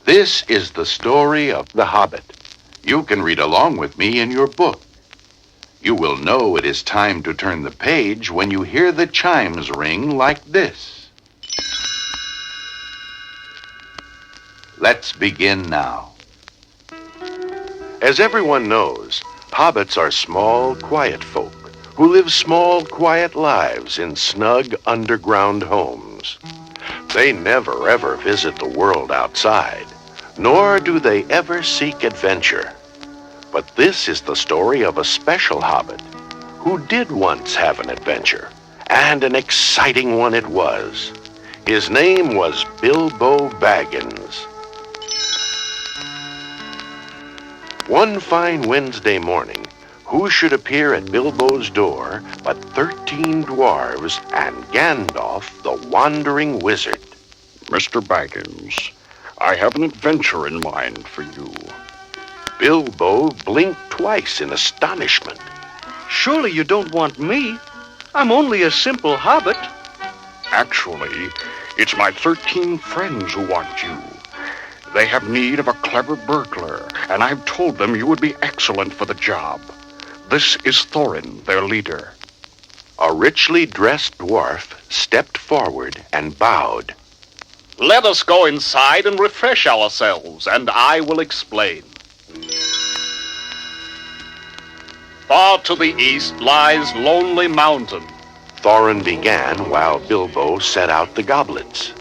This is the story of the Hobbit. You can read along with me in your book. You will know it is time to turn the page when you hear the chimes ring like this. Let's begin now. As everyone knows, hobbits are small, quiet folk who live small, quiet lives in snug underground homes. They never ever visit the world outside, nor do they ever seek adventure. But this is the story of a special hobbit who did once have an adventure, and an exciting one it was. His name was Bilbo Baggins. One fine Wednesday morning, who should appear at Bilbo's door but 13 dwarves and Gandalf, the wandering wizard. Mr. Baggins, I have an adventure in mind for you. Bilbo blinked twice in astonishment. Surely you don't want me? I'm only a simple hobbit. Actually, it's my 13 friends who want you. They have need of a clever burglar, and I've told them you would be excellent for the job. This is Thorin, their leader. A richly dressed dwarf stepped forward and bowed. Let us go inside and refresh ourselves, and I will explain. Far to the east lies Lonely Mountain. Thorin began while Bilbo set out the goblets.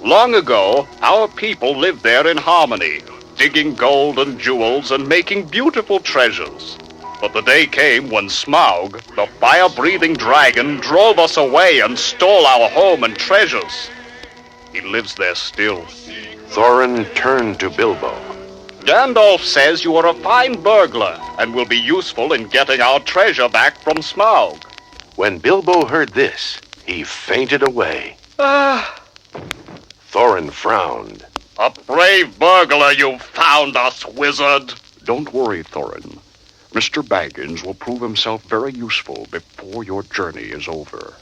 Long ago, our people lived there in harmony, digging gold and jewels and making beautiful treasures. But the day came when Smaug, the fire-breathing dragon, drove us away and stole our home and treasures. He lives there still. Thorin turned to Bilbo. Gandalf says you are a fine burglar and will be useful in getting our treasure back from Smaug. When Bilbo heard this, he fainted away. Thorin frowned. A brave burglar you found us, wizard. Don't worry, Thorin. Mr. Baggins will prove himself very useful before your journey is over.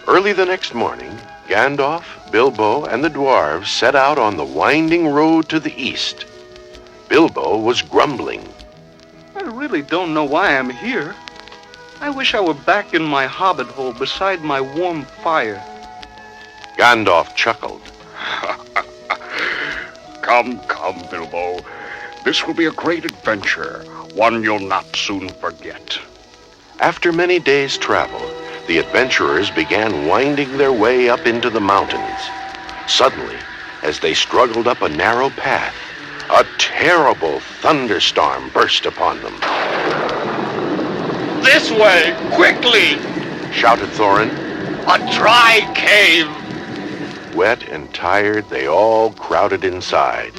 Early the next morning, Gandalf, Bilbo, and the dwarves set out on the winding road to the east. Bilbo was grumbling. I really don't know why I'm here. I wish I were back in my hobbit hole beside my warm fire. Gandalf chuckled. Come, Bilbo. This will be a great adventure, one you'll not soon forget. After many days' travel, the adventurers began winding their way up into the mountains. Suddenly, as they struggled up a narrow path, a terrible thunderstorm burst upon them. This way, quickly! Shouted Thorin. A dry cave! Wet and tired, they all crowded inside.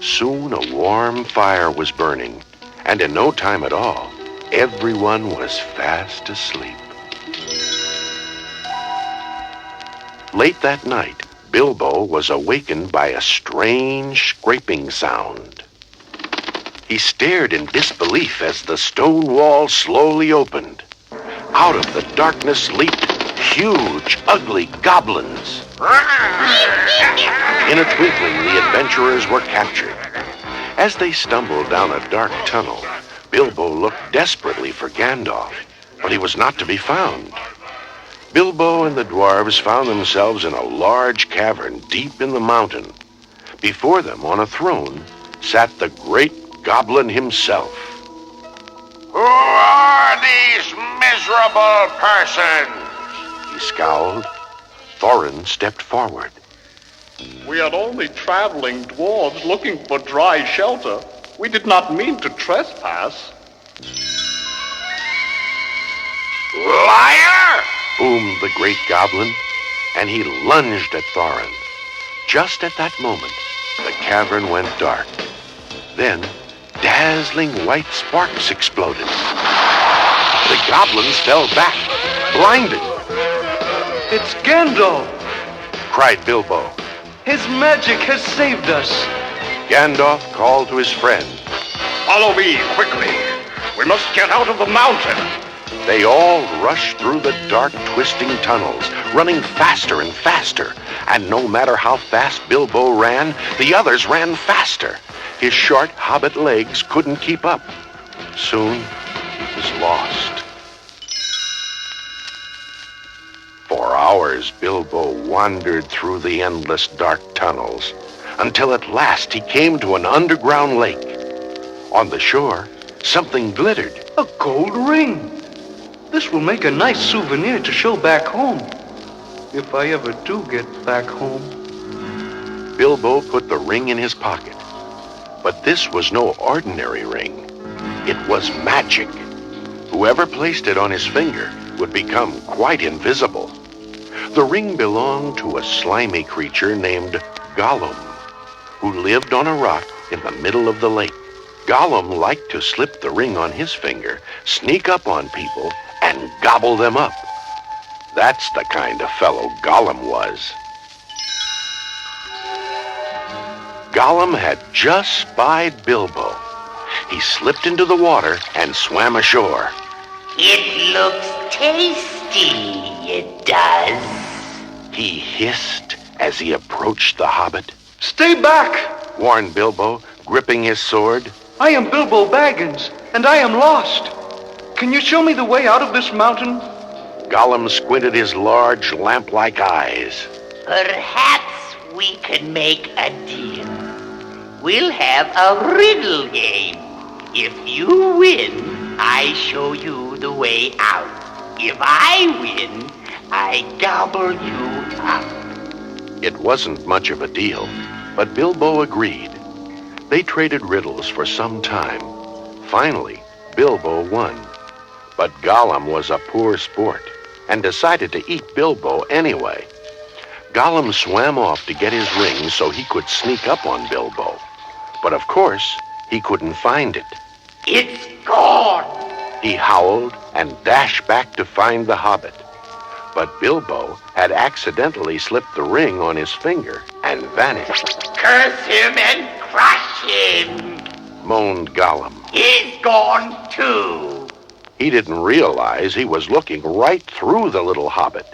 Soon a warm fire was burning, and in no time at all, everyone was fast asleep. Late that night, Bilbo was awakened by a strange scraping sound. He stared in disbelief as the stone wall slowly opened. Out of the darkness leaped huge, ugly goblins. In a twinkling, the adventurers were captured. As they stumbled down a dark tunnel, Bilbo looked desperately for Gandalf, but he was not to be found. Bilbo and the dwarves found themselves in a large cavern deep in the mountain. Before them, on a throne, sat the great goblin himself. Who are these miserable persons? He scowled. Thorin stepped forward. We are only traveling dwarves looking for dry shelter. We did not mean to trespass. Liar! Boomed the great goblin, and he lunged at Thorin. Just at that moment, the cavern went dark. Then, dazzling white sparks exploded. The goblins fell back, blinded. It's Gandalf! Cried Bilbo. His magic has saved us. Gandalf called to his friend. Follow me, quickly. We must get out of the mountain. They all rushed through the dark, twisting tunnels, running faster and faster. And no matter how fast Bilbo ran, the others ran faster. His short hobbit legs couldn't keep up. Soon, he was lost. For hours, Bilbo wandered through the endless dark tunnels, until at last he came to an underground lake. On the shore, something glittered. A gold ring. This will make a nice souvenir to show back home. If I ever do get back home. Bilbo put the ring in his pocket. But this was no ordinary ring. It was magic. Whoever placed it on his finger would become quite invisible. The ring belonged to a slimy creature named Gollum, who lived on a rock in the middle of the lake. Gollum liked to slip the ring on his finger, sneak up on people, and gobble them up. That's the kind of fellow Gollum was. Gollum had just spied Bilbo. He slipped into the water and swam ashore. It looks tasty, it does. He hissed as he approached the hobbit. Stay back, warned Bilbo, gripping his sword. I am Bilbo Baggins, and I am lost. Can you show me the way out of this mountain? Gollum squinted his large, lamp-like eyes. Perhaps we can make a deal. We'll have a riddle game. If you win, I show you the way out. If I win, I gobble you up. It wasn't much of a deal, but Bilbo agreed. They traded riddles for some time. Finally, Bilbo won. But Gollum was a poor sport and decided to eat Bilbo anyway. Gollum swam off to get his ring so he could sneak up on Bilbo. But of course, he couldn't find it. It's gone! He howled and dashed back to find the hobbit. But Bilbo had accidentally slipped the ring on his finger and vanished. Curse him and crush him! Moaned Gollum. He's gone too! He didn't realize he was looking right through the little hobbit.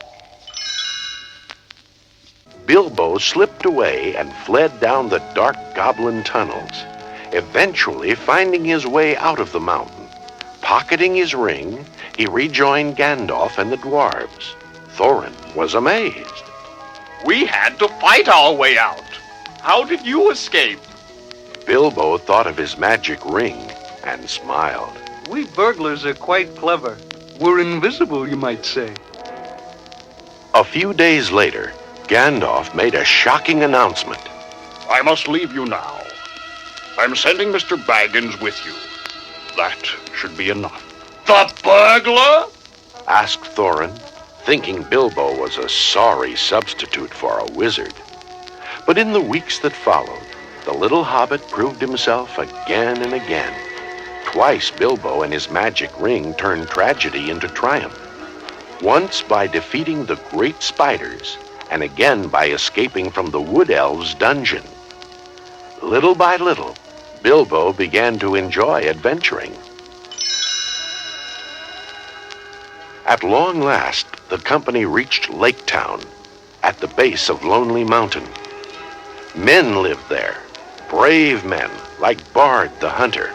Bilbo slipped away and fled down the dark goblin tunnels, eventually finding his way out of the mountain. Pocketing his ring, he rejoined Gandalf and the dwarves. Thorin was amazed. We had to fight our way out. How did you escape? Bilbo thought of his magic ring and smiled. We burglars are quite clever. We're invisible, you might say. A few days later, Gandalf made a shocking announcement. I must leave you now. I'm sending Mr. Baggins with you. That should be enough. The burglar? Asked Thorin, thinking Bilbo was a sorry substitute for a wizard. But in the weeks that followed, the little hobbit proved himself again and again. Twice Bilbo and his magic ring turned tragedy into triumph. Once by defeating the great spiders, and again by escaping from the wood elves' dungeon. Little by little, Bilbo began to enjoy adventuring. At long last, the company reached Lake Town, at the base of Lonely Mountain. Men lived there, brave men like Bard the Hunter.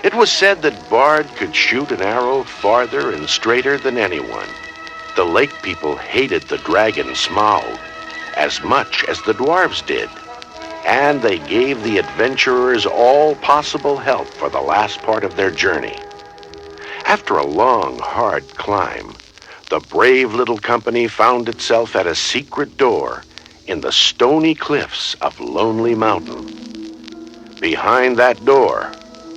It was said that Bard could shoot an arrow farther and straighter than anyone. The lake people hated the dragon Smaug as much as the dwarves did, and they gave the adventurers all possible help for the last part of their journey. After a long, hard climb, the brave little company found itself at a secret door in the stony cliffs of Lonely Mountain. Behind that door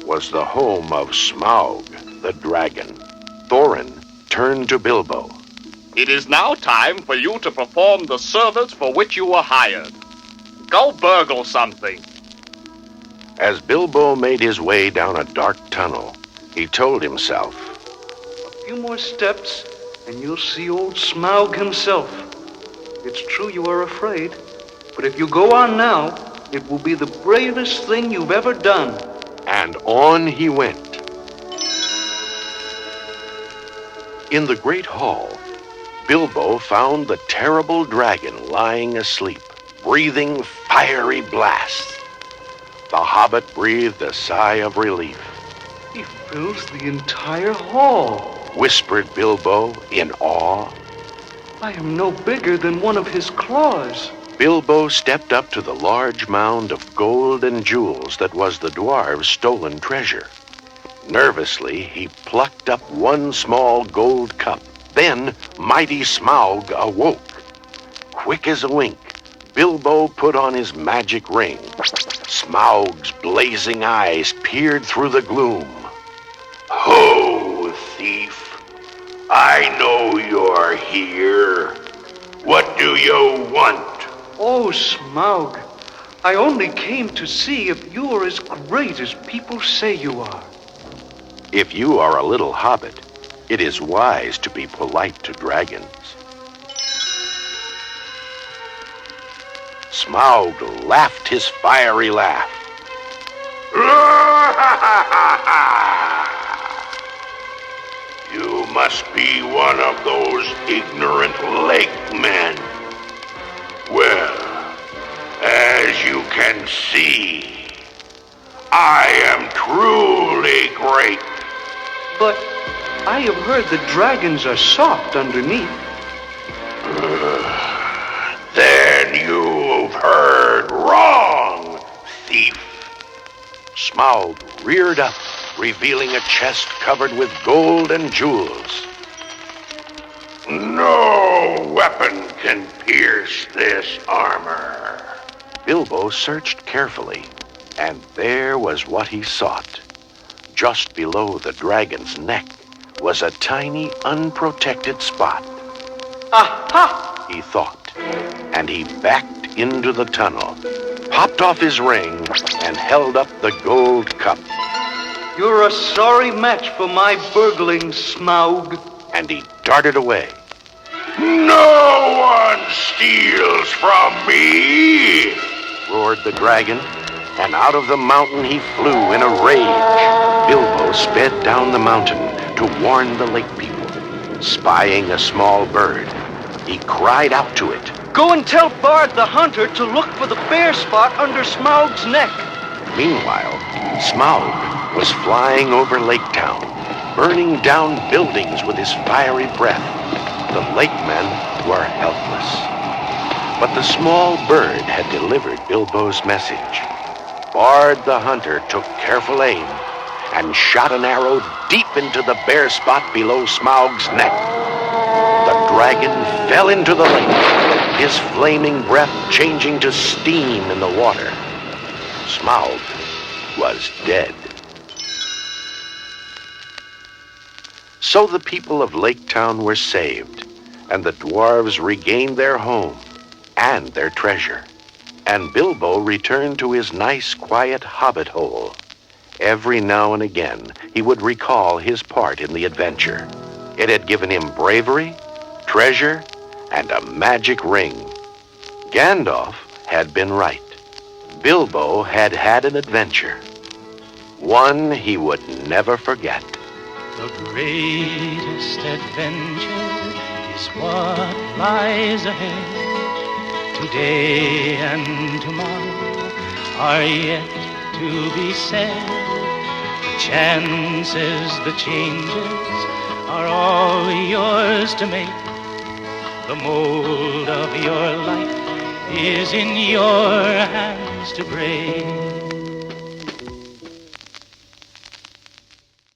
was the home of Smaug, the dragon. Thorin turned to Bilbo. It is now time for you to perform the service for which you were hired. Go burgle something. As Bilbo made his way down a dark tunnel, he told himself, A few more steps, and you'll see old Smaug himself. It's true you are afraid, but if you go on now, it will be the bravest thing you've ever done. And on he went. In the great hall, Bilbo found the terrible dragon lying asleep, breathing fiery blasts. The hobbit breathed a sigh of relief. He fills the entire hall, Whispered Bilbo in awe. I am no bigger than one of his claws. Bilbo stepped up to the large mound of gold and jewels that was the dwarves' stolen treasure. Nervously, he plucked up one small gold cup. Then mighty Smaug awoke. Quick as a wink, Bilbo put on his magic ring. Smaug's blazing eyes peered through the gloom. Ho, thief! I know you're here. What do you want? Oh, Smaug, I only came to see if you are as great as people say you are. If you are a little hobbit, it is wise to be polite to dragons. Smaug laughed his fiery laugh. You must be one of those ignorant lake men. Well, as you can see, I am truly great. But I have heard the dragons are soft underneath. Then you've heard wrong, thief. Smaug reared up, revealing a chest covered with gold and jewels. No weapon can pierce this armor. Bilbo searched carefully, and there was what he sought. Just below the dragon's neck was a tiny, unprotected spot. Aha! He thought, and he backed into the tunnel, popped off his ring, and held up the gold cup. You're a sorry match for my burgling, Smaug. And he darted away. No one steals from me! Roared the dragon, and out of the mountain he flew in a rage. Bilbo sped down the mountain to warn the lake people. Spying a small bird, he cried out to it. Go and tell Bard the hunter to look for the bare spot under Smaug's neck. Meanwhile, Smaug was flying over Lake Town, burning down buildings with his fiery breath. The lakemen were helpless. But the small bird had delivered Bilbo's message. Bard the hunter took careful aim and shot an arrow deep into the bare spot below Smaug's neck. The dragon fell into the lake, his flaming breath changing to steam in the water. Smaug was dead. So the people of Lake Town were saved, and the dwarves regained their home and their treasure. And Bilbo returned to his nice, quiet hobbit hole. Every now and again, he would recall his part in the adventure. It had given him bravery, treasure, and a magic ring. Gandalf had been right. Bilbo had had an adventure, one he would never forget. The greatest adventure is what lies ahead. Today and tomorrow are yet to be said. The chances, the changes are all yours to make. The mold of your life is in your hands to break.